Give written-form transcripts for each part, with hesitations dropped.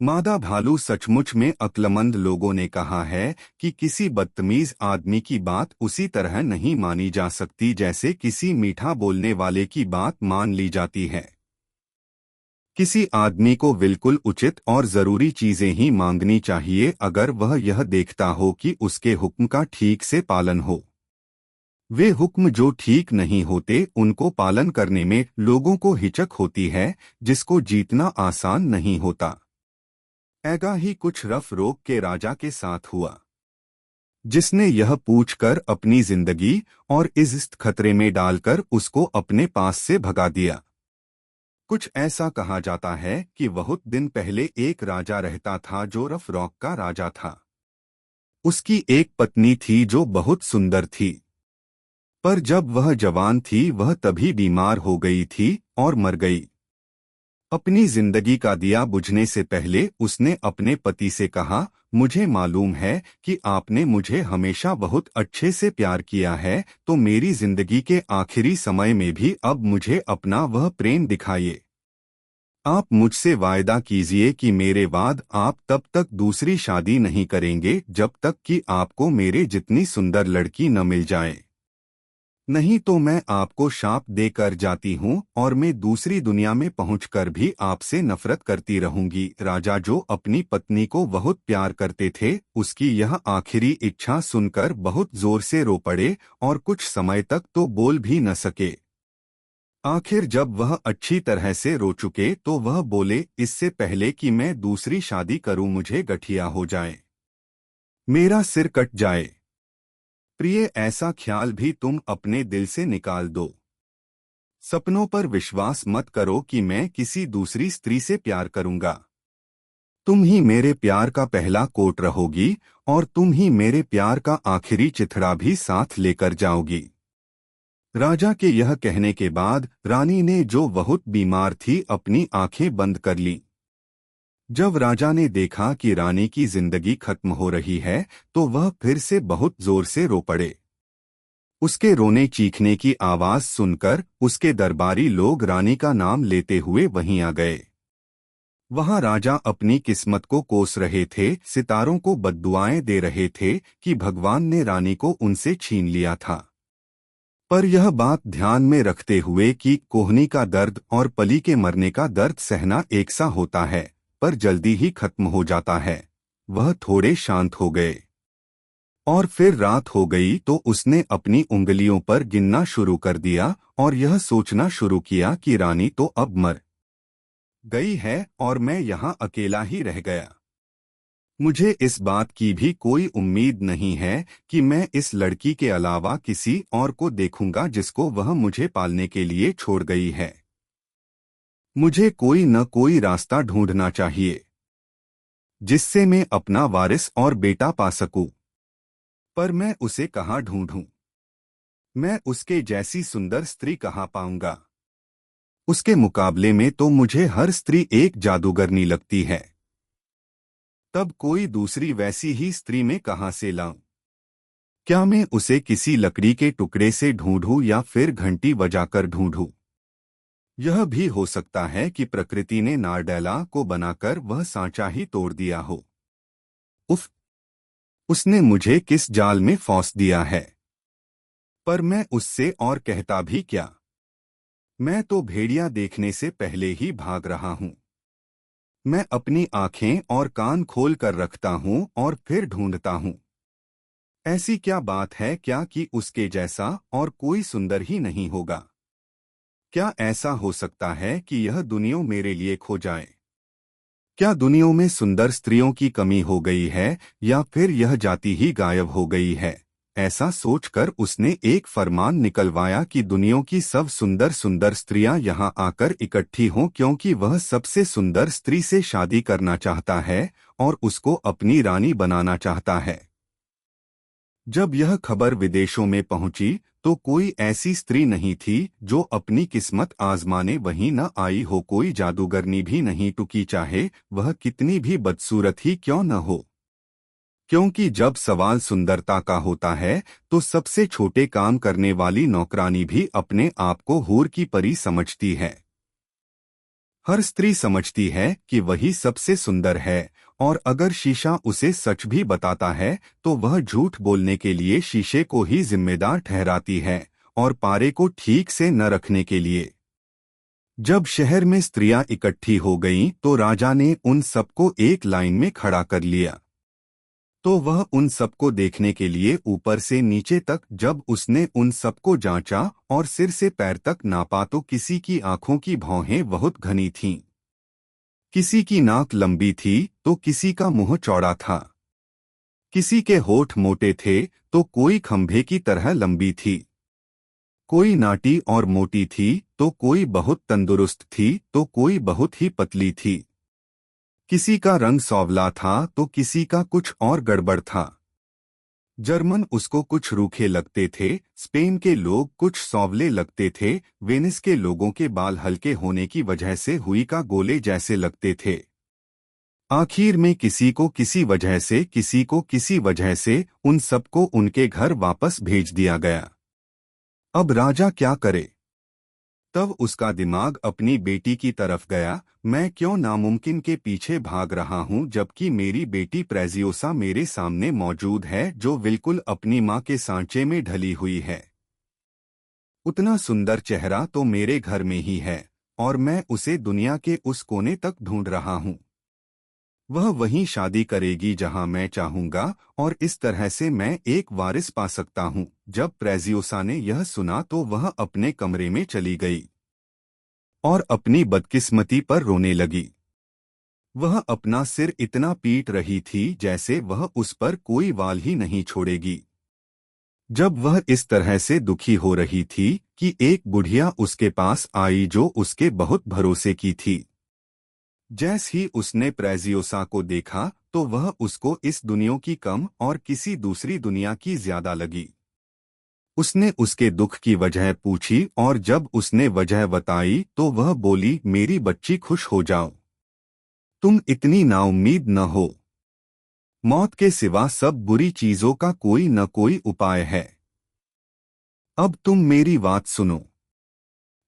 मादा भालू सचमुच में अक्लमंद लोगों ने कहा है कि किसी बदतमीज आदमी की बात उसी तरह नहीं मानी जा सकती जैसे किसी मीठा बोलने वाले की बात मान ली जाती है। किसी आदमी को बिल्कुल उचित और जरूरी चीजें ही मांगनी चाहिए अगर वह यह देखता हो कि उसके हुक्म का ठीक से पालन हो। वे हुक्म जो ठीक नहीं होते उनको पालन करने में लोगों को हिचक होती है, जिसको जीतना आसान नहीं होता। ऐगा ही कुछ रफ रोक के राजा के साथ हुआ, जिसने यह पूछकर अपनी जिंदगी और इज्जत खतरे में डालकर उसको अपने पास से भगा दिया। कुछ ऐसा कहा जाता है कि बहुत दिन पहले एक राजा रहता था जो रफ रॉक का राजा था। उसकी एक पत्नी थी जो बहुत सुंदर थी, पर जब वह जवान थी वह तभी बीमार हो गई थी और मर गई। अपनी जिंदगी का दिया बुझने से पहले उसने अपने पति से कहा, मुझे मालूम है कि आपने मुझे हमेशा बहुत अच्छे से प्यार किया है, तो मेरी जिंदगी के आखिरी समय में भी अब मुझे अपना वह प्रेम दिखाइए। आप मुझसे वायदा कीजिए कि मेरे बाद आप तब तक दूसरी शादी नहीं करेंगे जब तक कि आपको मेरे जितनी सुंदर लड़की न मिल जाए। नहीं तो मैं आपको शाप देकर जाती हूँ और मैं दूसरी दुनिया में पहुंचकर भी आपसे नफरत करती रहूंगी। राजा, जो अपनी पत्नी को बहुत प्यार करते थे, उसकी यह आखिरी इच्छा सुनकर बहुत जोर से रो पड़े और कुछ समय तक तो बोल भी न सके। आखिर जब वह अच्छी तरह से रो चुके तो वह बोले, इससे पहले कि मैं दूसरी शादी करूं मुझे गठिया हो जाए, मेरा सिर कट जाए। प्रिय, ऐसा ख्याल भी तुम अपने दिल से निकाल दो। सपनों पर विश्वास मत करो कि मैं किसी दूसरी स्त्री से प्यार करूंगा। तुम ही मेरे प्यार का पहला कोट रहोगी और तुम ही मेरे प्यार का आखिरी चिथड़ा भी साथ लेकर जाओगी। राजा के यह कहने के बाद रानी ने, जो बहुत बीमार थी, अपनी आंखें बंद कर लीं। जब राजा ने देखा कि रानी की जिंदगी खत्म हो रही है तो वह फिर से बहुत जोर से रो पड़े। उसके रोने चीखने की आवाज सुनकर उसके दरबारी लोग रानी का नाम लेते हुए वहीं आ गए। वहां राजा अपनी किस्मत को कोस रहे थे, सितारों को बद्दुआएं दे रहे थे कि भगवान ने रानी को उनसे छीन लिया था। पर यह बात ध्यान में रखते हुए कि कोहनी का दर्द और पली के मरने का दर्द सहना एक सा होता है, पर जल्दी ही खत्म हो जाता है, वह थोड़े शांत हो गए। और फिर रात हो गई तो उसने अपनी उंगलियों पर गिनना शुरू कर दिया और यह सोचना शुरू किया कि रानी तो अब मर गई है और मैं यहाँ अकेला ही रह गया। मुझे इस बात की भी कोई उम्मीद नहीं है कि मैं इस लड़की के अलावा किसी और को देखूंगा जिसको वह मुझे पालने के लिए छोड़ गई है। मुझे कोई न कोई रास्ता ढूंढना चाहिए जिससे मैं अपना वारिस और बेटा पा सकूं। पर मैं उसे कहाँ ढूंढूं? मैं उसके जैसी सुंदर स्त्री कहाँ पाऊंगा? उसके मुकाबले में तो मुझे हर स्त्री एक जादूगरनी लगती है। तब कोई दूसरी वैसी ही स्त्री में कहाँ से लाऊं? क्या मैं उसे किसी लकड़ी के टुकड़े से ढूंढूं या फिर घंटी बजाकर ढूंढूं? यह भी हो सकता है कि प्रकृति ने नारडेला को बनाकर वह सांचा ही तोड़ दिया हो। उफ! उसने मुझे किस जाल में फंस दिया है। पर मैं उससे और कहता भी क्या? मैं तो भेड़िया देखने से पहले ही भाग रहा हूं। मैं अपनी आंखें और कान खोल कर रखता हूं और फिर ढूंढता हूं। ऐसी क्या बात है क्या कि उसके जैसा और कोई सुंदर ही नहीं होगा? क्या ऐसा हो सकता है कि यह दुनिया मेरे लिए खो जाए? क्या दुनिया में सुंदर स्त्रियों की कमी हो गई है या फिर यह जाति ही गायब हो गई है? ऐसा सोचकर उसने एक फरमान निकलवाया कि दुनिया की सब सुंदर सुंदर स्त्रियां यहां आकर इकट्ठी हों, क्योंकि वह सबसे सुंदर स्त्री से शादी करना चाहता है और उसको अपनी रानी बनाना चाहता है। जब यह खबर विदेशों में पहुंची तो कोई ऐसी स्त्री नहीं थी जो अपनी किस्मत आजमाने वहीं न आई हो। कोई जादूगरनी भी नहीं टुकी, चाहे वह कितनी भी बदसूरत ही क्यों न हो। क्योंकि जब सवाल सुंदरता का होता है तो सबसे छोटे काम करने वाली नौकरानी भी अपने आप को हूर की परी समझती है। हर स्त्री समझती है कि वही सबसे सुंदर है, और अगर शीशा उसे सच भी बताता है तो वह झूठ बोलने के लिए शीशे को ही जिम्मेदार ठहराती है, और पारे को ठीक से न रखने के लिए। जब शहर में स्त्रियां इकट्ठी हो गईं तो राजा ने उन सबको एक लाइन में खड़ा कर लिया। तो वह उन सबको देखने के लिए ऊपर से नीचे तक जब उसने उन सबको जांचा और सिर से पैर तक नापा तो किसी की आंखों की भौहें बहुत घनी थीं, किसी की नाक लंबी थी तो किसी का मुंह चौड़ा था, किसी के होठ मोटे थे तो कोई खंभे की तरह लंबी थी, कोई नाटी और मोटी थी तो कोई बहुत तंदुरुस्त थी तो कोई बहुत ही पतली थी, किसी का रंग सांवला था तो किसी का कुछ और गड़बड़ था। जर्मन उसको कुछ रूखे लगते थे, स्पेन के लोग कुछ सांवले लगते थे, वेनिस के लोगों के बाल हल्के होने की वजह से हुई का गोले जैसे लगते थे। आखिर में किसी को किसी वजह से, किसी को किसी वजह से उन सबको उनके घर वापस भेज दिया गया। अब राजा क्या करे? तब उसका दिमाग अपनी बेटी की तरफ गया। मैं क्यों नामुमकिन के पीछे भाग रहा हूँ जबकि मेरी बेटी प्रेजियोसा मेरे सामने मौजूद है, जो बिल्कुल अपनी माँ के सांचे में ढली हुई है। उतना सुंदर चेहरा तो मेरे घर में ही है, और मैं उसे दुनिया के उस कोने तक ढूंढ रहा हूँ। वह वहीं शादी करेगी जहां मैं चाहूंगा, और इस तरह से मैं एक वारिस पा सकता हूं। जब प्रेजियोसा ने यह सुना तो वह अपने कमरे में चली गई और अपनी बदकिस्मती पर रोने लगी। वह अपना सिर इतना पीट रही थी जैसे वह उस पर कोई वाल ही नहीं छोड़ेगी। जब वह इस तरह से दुखी हो रही थी कि एक बुढ़िया उसके पास आई जो उसके बहुत भरोसे की थी। जैस ही उसने प्रेजियोसा को देखा तो वह उसको इस दुनिया की कम और किसी दूसरी दुनिया की ज्यादा लगी। उसने उसके दुख की वजह पूछी और जब उसने वजह बताई तो वह बोली, मेरी बच्ची खुश हो जाओ, तुम इतनी नाउम्मीद न हो। मौत के सिवा सब बुरी चीजों का कोई न कोई उपाय है। अब तुम मेरी बात सुनो।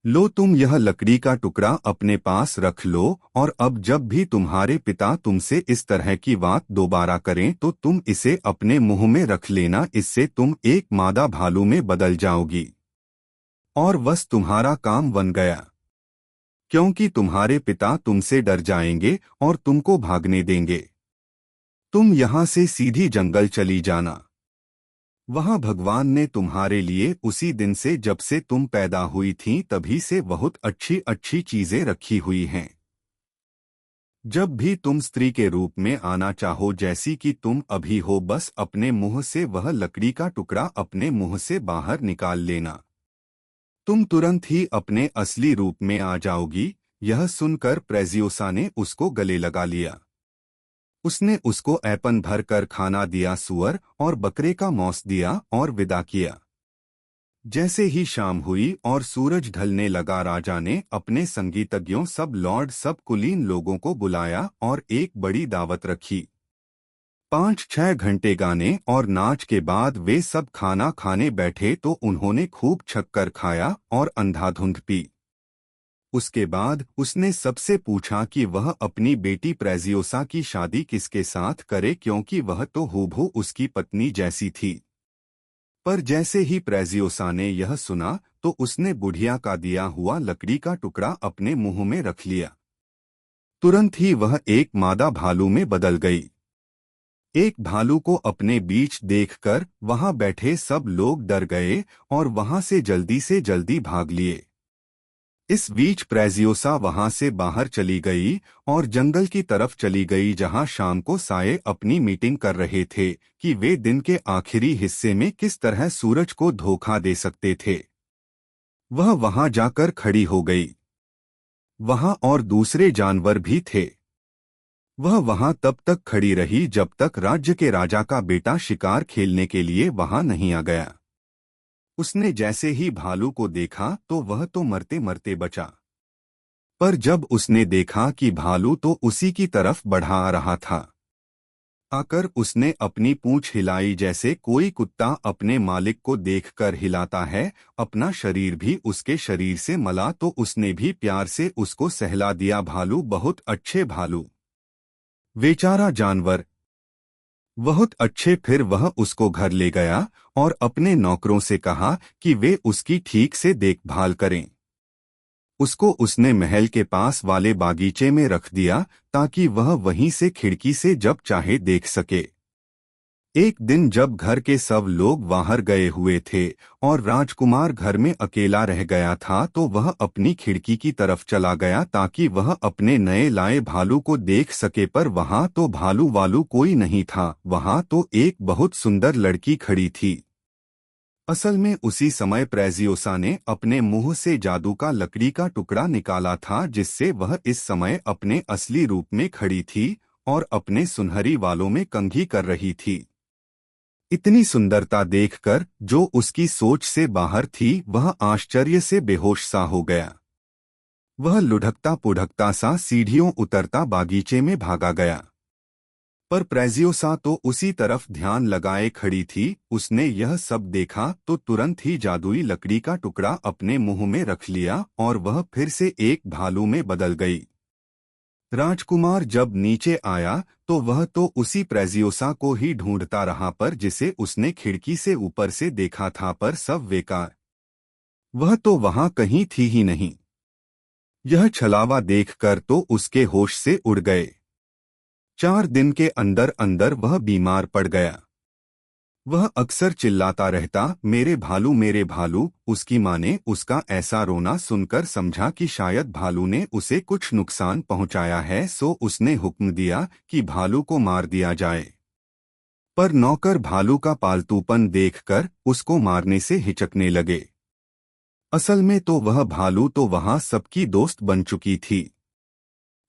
लो, तुम यह लकड़ी का टुकड़ा अपने पास रख लो, और अब जब भी तुम्हारे पिता तुमसे इस तरह की बात दोबारा करें तो तुम इसे अपने मुंह में रख लेना। इससे तुम एक मादा भालू में बदल जाओगी, और बस तुम्हारा काम बन गया, क्योंकि तुम्हारे पिता तुमसे डर जाएंगे और तुमको भागने देंगे। तुम यहाँ से सीधी जंगल चली जाना। वहाँ भगवान ने तुम्हारे लिए उसी दिन से, जब से तुम पैदा हुई थीं तभी से बहुत अच्छी अच्छी चीजें रखी हुई हैं। जब भी तुम स्त्री के रूप में आना चाहो जैसी कि तुम अभी हो, बस अपने मुंह से वह लकड़ी का टुकड़ा अपने मुंह से बाहर निकाल लेना। तुम तुरंत ही अपने असली रूप में आ जाओगी। यह सुनकर प्रेजियोसा ने उसको गले लगा लिया। उसने उसको ऐपन भर कर खाना दिया, सुअर और बकरे का मांस दिया और विदा किया। जैसे ही शाम हुई और सूरज ढलने लगा, राजा ने अपने संगीतज्ञों, सब लॉर्ड, सब कुलीन लोगों को बुलाया और एक बड़ी दावत रखी। 5-6 घंटे गाने और नाच के बाद वे सब खाना खाने बैठे तो उन्होंने खूब छक्कर खाया और अंधाधुंध पी। उसके बाद उसने सबसे पूछा कि वह अपनी बेटी प्रेजियोसा की शादी किसके साथ करे, क्योंकि वह तो हूबहू उसकी पत्नी जैसी थी। पर जैसे ही प्रेजियोसा ने यह सुना तो उसने बुढ़िया का दिया हुआ लकड़ी का टुकड़ा अपने मुंह में रख लिया। तुरंत ही वह एक मादा भालू में बदल गई। एक भालू को अपने बीच देखकर वहां बैठे सब लोग डर गए और वहां से जल्दी भाग लिए। इस बीच प्रेजियोसा वहां से बाहर चली गई और जंगल की तरफ चली गई, जहां शाम को साये अपनी मीटिंग कर रहे थे कि वे दिन के आखिरी हिस्से में किस तरह सूरज को धोखा दे सकते थे। वह वहां जाकर खड़ी हो गई। वहां और दूसरे जानवर भी थे। वह वहां तब तक खड़ी रही जब तक राज्य के राजा का बेटा शिकार खेलने के लिए वहां नहीं आ गया। उसने जैसे ही भालू को देखा तो वह तो मरते मरते बचा, पर जब उसने देखा कि भालू तो उसी की तरफ बढ़ा आ रहा था, आकर उसने अपनी पूंछ हिलाई जैसे कोई कुत्ता अपने मालिक को देखकर हिलाता है। अपना शरीर भी उसके शरीर से मला तो उसने भी प्यार से उसको सहला दिया। भालू बहुत अच्छे भालू, बेचारा जानवर बहुत अच्छे। फिर वह उसको घर ले गया और अपने नौकरों से कहा कि वे उसकी ठीक से देखभाल करें। उसको उसने महल के पास वाले बागीचे में रख दिया ताकि वह वहीं से खिड़की से जब चाहे देख सके। एक दिन जब घर के सब लोग बाहर गए हुए थे और राजकुमार घर में अकेला रह गया था तो वह अपनी खिड़की की तरफ चला गया ताकि वह अपने नए लाए भालू को देख सके। पर वहां तो भालू वालू कोई नहीं था, वहां तो एक बहुत सुंदर लड़की खड़ी थी। असल में उसी समय प्रेजियोसा ने अपने मुंह से जादू का लकड़ी का टुकड़ा निकाला था जिससे वह इस समय अपने असली रूप में खड़ी थी और अपने सुनहरी वालों में कंघी कर रही थी। इतनी सुंदरता देखकर जो उसकी सोच से बाहर थी वह आश्चर्य से बेहोश सा हो गया। वह लुढ़कता पुढ़कता सा सीढ़ियों उतरता बागीचे में भागा गया। पर प्रेजियोसा तो उसी तरफ ध्यान लगाए खड़ी थी। उसने यह सब देखा तो तुरंत ही जादुई लकड़ी का टुकड़ा अपने मुंह में रख लिया और वह फिर से एक भालू में बदल गई। राजकुमार जब नीचे आया तो वह तो उसी प्रेजियोसा को ही ढूंढता रहा पर जिसे उसने खिड़की से ऊपर से देखा था, पर सब बेकार। वह तो वहां कहीं थी ही नहीं। यह छलावा देखकर तो उसके होश से उड़ गए। 4 दिन के अंदर अंदर वह बीमार पड़ गया। वह अक्सर चिल्लाता रहता, मेरे भालू मेरे भालू। उसकी माँ ने उसका ऐसा रोना सुनकर समझा कि शायद भालू ने उसे कुछ नुकसान पहुंचाया है, सो उसने हुक्म दिया कि भालू को मार दिया जाए। पर नौकर भालू का पालतूपन देखकर उसको मारने से हिचकने लगे। असल में तो वह भालू तो वहां सबकी दोस्त बन चुकी थी।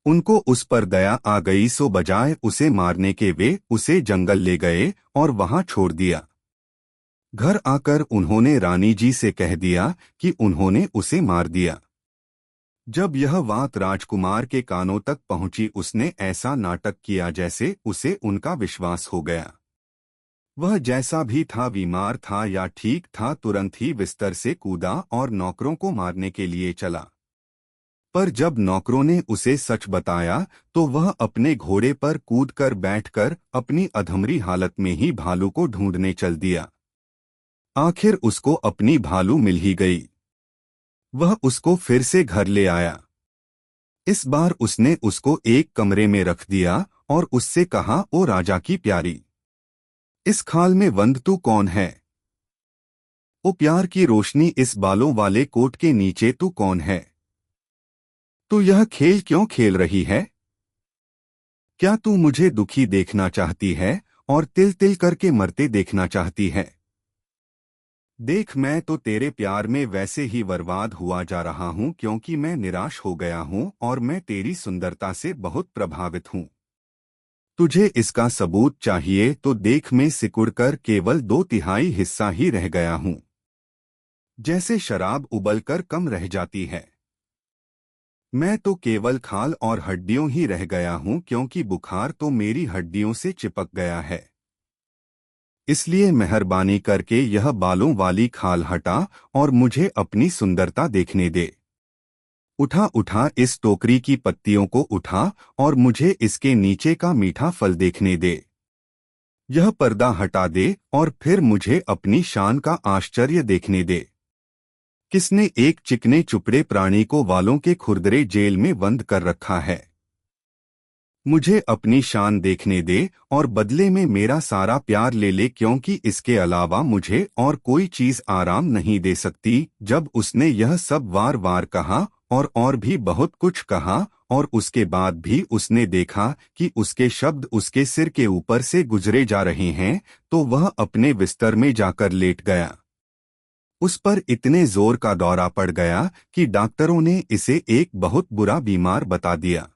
उनको उस पर दया आ गई, सो बजाय उसे मारने के वे उसे जंगल ले गए और वहां छोड़ दिया। घर आकर उन्होंने रानी जी से कह दिया कि उन्होंने उसे मार दिया। जब यह बात राजकुमार के कानों तक पहुंची उसने ऐसा नाटक किया जैसे उसे उनका विश्वास हो गया। वह जैसा भी था, बीमार था या ठीक था, तुरंत ही बिस्तर से कूदा और नौकरों को मारने के लिए चला। पर जब नौकरों ने उसे सच बताया तो वह अपने घोड़े पर कूदकर बैठकर अपनी अधमरी हालत में ही भालू को ढूंढने चल दिया। आखिर उसको अपनी भालू मिल ही गई। वह उसको फिर से घर ले आया। इस बार उसने उसको एक कमरे में रख दिया और उससे कहा, ओ राजा की प्यारी, इस खाल में बंद तू कौन है? ओ प्यार की रोशनी इस बालों वाले कोट के नीचे तू कौन है? तू यह खेल क्यों खेल रही है? क्या तू मुझे दुखी देखना चाहती है और तिल तिल करके मरते देखना चाहती है? देख, मैं तो तेरे प्यार में वैसे ही बर्बाद हुआ जा रहा हूं क्योंकि मैं निराश हो गया हूं और मैं तेरी सुंदरता से बहुत प्रभावित हूं। तुझे इसका सबूत चाहिए तो देख, मैं सिकुड़कर केवल 2/3 हिस्सा ही रह गया हूं। जैसे शराब उबलकर कम रह जाती है, मैं तो केवल खाल और हड्डियों ही रह गया हूं क्योंकि बुखार तो मेरी हड्डियों से चिपक गया है। इसलिए मेहरबानी करके यह बालों वाली खाल हटा और मुझे अपनी सुंदरता देखने दे। उठा उठा इस टोकरी की पत्तियों को उठा और मुझे इसके नीचे का मीठा फल देखने दे। यह पर्दा हटा दे और फिर मुझे अपनी शान का आश्चर्य देखने दे। किसने एक चिकने चुपड़े प्राणी को वालों के खुरदरे जेल में बंद कर रखा है? मुझे अपनी शान देखने दे और बदले में मेरा सारा प्यार ले ले क्योंकि इसके अलावा मुझे और कोई चीज आराम नहीं दे सकती। जब उसने यह सब वार वार कहा और भी बहुत कुछ कहा और उसके बाद भी उसने देखा कि उसके शब्द उसके सिर के ऊपर से गुजरे जा रहे हैं तो वह अपने बिस्तर में जाकर लेट गया। उस पर इतने जोर का दौरा पड़ गया कि डॉक्टरों ने इसे एक बहुत बुरा बीमार बता दिया।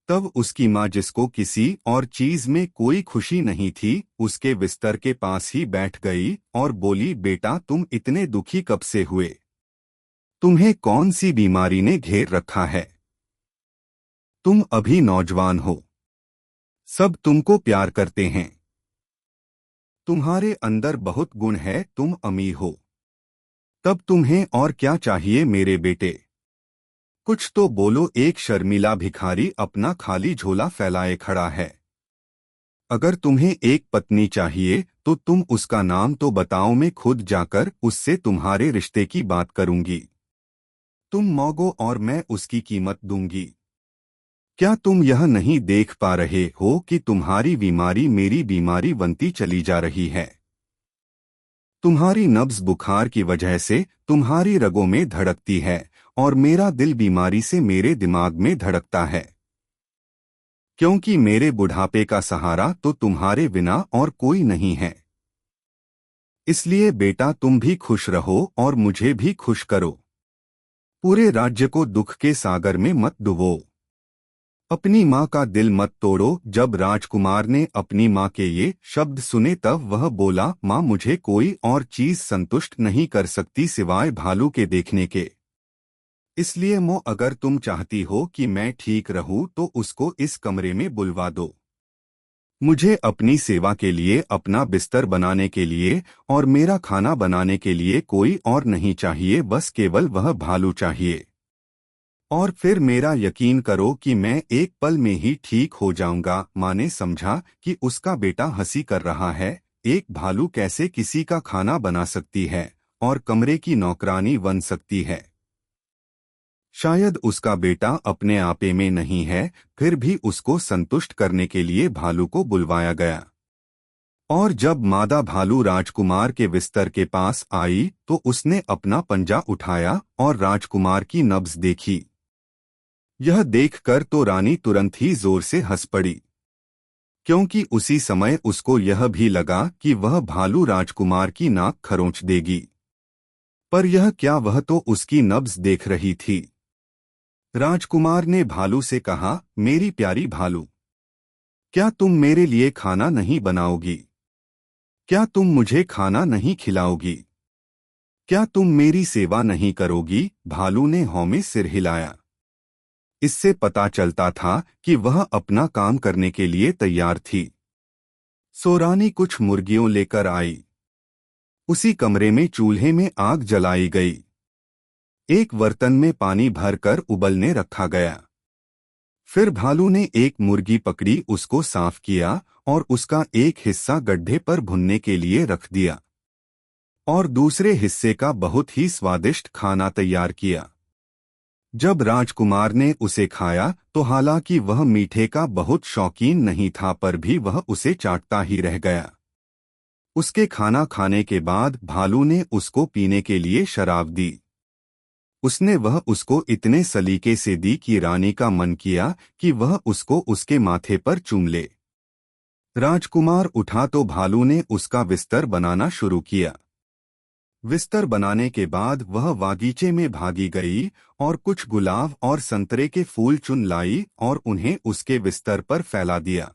तब उसकी माँ, जिसको किसी और चीज में कोई खुशी नहीं थी, उसके बिस्तर के पास ही बैठ गई और बोली, बेटा तुम इतने दुखी कब से हुए? तुम्हें कौन सी बीमारी ने घेर रखा है? तुम अभी नौजवान हो, सब तुमको प्यार करते हैं। तुम्हारे अंदर बहुत गुण है, तुम अमीर हो। तब तुम्हें और क्या चाहिए मेरे बेटे? कुछ तो बोलो। एक शर्मीला भिखारी अपना खाली झोला फैलाए खड़ा है। अगर तुम्हें एक पत्नी चाहिए तो तुम उसका नाम तो बताओ, मैं खुद जाकर उससे तुम्हारे रिश्ते की बात करूंगी। तुम मांगो और मैं उसकी कीमत दूंगी। क्या तुम यह नहीं देख पा रहे हो कि तुम्हारी बीमारी मेरी बीमारी बनती चली जा रही है? तुम्हारी नब्ज बुखार की वजह से तुम्हारी रगों में धड़कती है और मेरा दिल बीमारी से मेरे दिमाग में धड़कता है, क्योंकि मेरे बुढ़ापे का सहारा तो तुम्हारे बिना और कोई नहीं है। इसलिए बेटा तुम भी खुश रहो और मुझे भी खुश करो। पूरे राज्य को दुख के सागर में मत डुबो। अपनी माँ का दिल मत तोड़ो। जब राजकुमार ने अपनी माँ के ये शब्द सुने तब वह बोला, माँ मुझे कोई और चीज संतुष्ट नहीं कर सकती सिवाय भालू के देखने के। इसलिए मो अगर तुम चाहती हो कि मैं ठीक रहूं तो उसको इस कमरे में बुलवा दो। मुझे अपनी सेवा के लिए, अपना बिस्तर बनाने के लिए और मेरा खाना बनाने के लिए कोई और नहीं चाहिए, बस केवल वह भालू चाहिए। और फिर मेरा यकीन करो कि मैं एक पल में ही ठीक हो जाऊंगा। माँ ने समझा कि उसका बेटा हंसी कर रहा है। एक भालू कैसे किसी का खाना बना सकती है और कमरे की नौकरानी बन सकती है? शायद उसका बेटा अपने आपे में नहीं है। फिर भी उसको संतुष्ट करने के लिए भालू को बुलवाया गया। और जब मादा भालू राजकुमार के बिस्तर के पास आई तो उसने अपना पंजा उठाया और राजकुमार की नब्ज देखी। यह देखकर तो रानी तुरंत ही जोर से हंस पड़ी, क्योंकि उसी समय उसको यह भी लगा कि वह भालू राजकुमार की नाक खरोंच देगी। पर यह क्या, वह तो उसकी नब्ज देख रही थी। राजकुमार ने भालू से कहा, मेरी प्यारी भालू, क्या तुम मेरे लिए खाना नहीं बनाओगी? क्या तुम मुझे खाना नहीं खिलाओगी? क्या तुम मेरी सेवा नहीं करोगी? भालू ने हौं में सिर हिलाया। इससे पता चलता था कि वह अपना काम करने के लिए तैयार थी। सो रानी कुछ मुर्गियों लेकर आई। उसी कमरे में चूल्हे में आग जलाई गई। एक बर्तन में पानी भरकर उबलने रखा गया। फिर भालू ने एक मुर्गी पकड़ी, उसको साफ किया और उसका एक हिस्सा गड्ढे पर भुनने के लिए रख दिया और दूसरे हिस्से का बहुत ही स्वादिष्ट खाना तैयार किया। जब राजकुमार ने उसे खाया तो हालांकि वह मीठे का बहुत शौकीन नहीं था, पर भी वह उसे चाटता ही रह गया। उसके खाना खाने के बाद भालू ने उसको पीने के लिए शराब दी। वह उसको इतने सलीके से दी कि रानी का मन किया कि वह उसको उसके माथे पर चूम ले। राजकुमार उठा तो भालू ने उसका बिस्तर बनाना शुरू किया। बिस्तर बनाने के बाद वह बागीचे में भागी गई और कुछ गुलाब और संतरे के फूल चुन लाई और उन्हें उसके बिस्तर पर फैला दिया।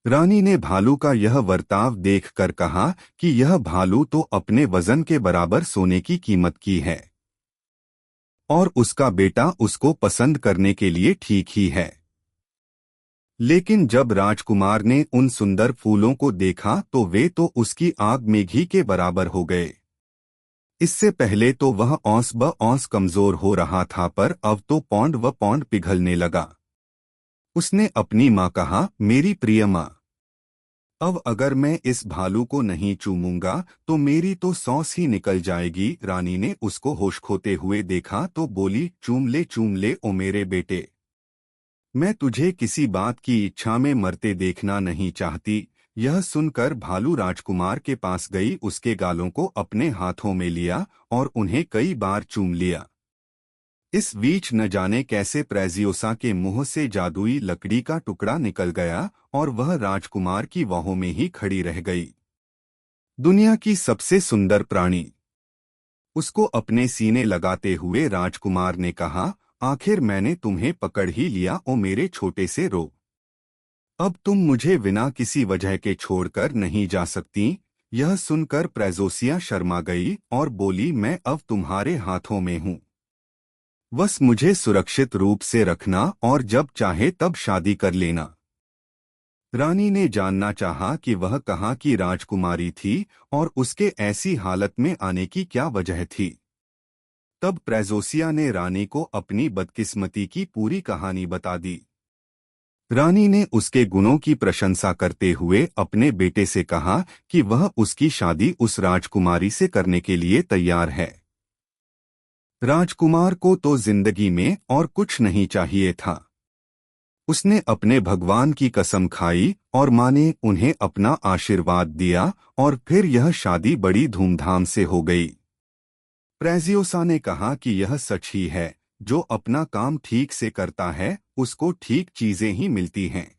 रानी ने भालू का यह बर्ताव देखकर कहा कि यह भालू तो अपने वजन के बराबर सोने की कीमत की है और उसका बेटा उसको पसंद करने के लिए ठीक ही है। लेकिन जब राजकुमार ने उन सुंदर फूलों को देखा तो वे तो उसकी आग में घी के बराबर हो गए। इससे पहले तो वह औंस ब औंस कमजोर हो रहा था, पर अब तो पौंड व पौंड पिघलने लगा। उसने अपनी माँ कहा, मेरी प्रिय माँ, अब अगर मैं इस भालू को नहीं चूमूंगा तो मेरी तो सांस ही निकल जाएगी। रानी ने उसको होश खोते हुए देखा तो बोली, चूम ले ओ मेरे बेटे। मैं तुझे किसी बात की इच्छा में मरते देखना नहीं चाहती। यह सुनकर भालू राजकुमार के पास गई, उसके गालों को अपने हाथों में लिया और उन्हें कई बार चूम लिया। इस बीच न जाने कैसे प्रेजियोसा के मुंह से जादुई लकड़ी का टुकड़ा निकल गया और वह राजकुमार की बाहों में ही खड़ी रह गई। दुनिया की सबसे सुंदर प्राणी। उसको अपने सीने लगाते हुए राजकुमार ने कहा, आखिर मैंने तुम्हें पकड़ ही लिया ओ मेरे छोटे से रो। अब तुम मुझे बिना किसी वजह के छोड़कर नहीं जा सकती। यह सुनकर प्रेजोसिया शर्मा गई और बोली, मैं अब तुम्हारे हाथों में हूँ। बस मुझे सुरक्षित रूप से रखना और जब चाहे तब शादी कर लेना। रानी ने जानना चाहा कि वह कहाँ की राजकुमारी थी और उसके ऐसी हालत में आने की क्या वजह थी। तब प्रेजोसिया ने रानी को अपनी बदकिस्मती की पूरी कहानी बता दी। रानी ने उसके गुणों की प्रशंसा करते हुए अपने बेटे से कहा कि वह उसकी शादी उस राजकुमारी से करने के लिए तैयार है। राजकुमार को तो जिंदगी में और कुछ नहीं चाहिए था। उसने अपने भगवान की कसम खाई और माँ ने उन्हें अपना आशीर्वाद दिया और फिर यह शादी बड़ी धूमधाम से हो गई। प्रेजियोसा ने कहा कि यह सच ही है, जो अपना काम ठीक से करता है उसको ठीक चीजें ही मिलती हैं।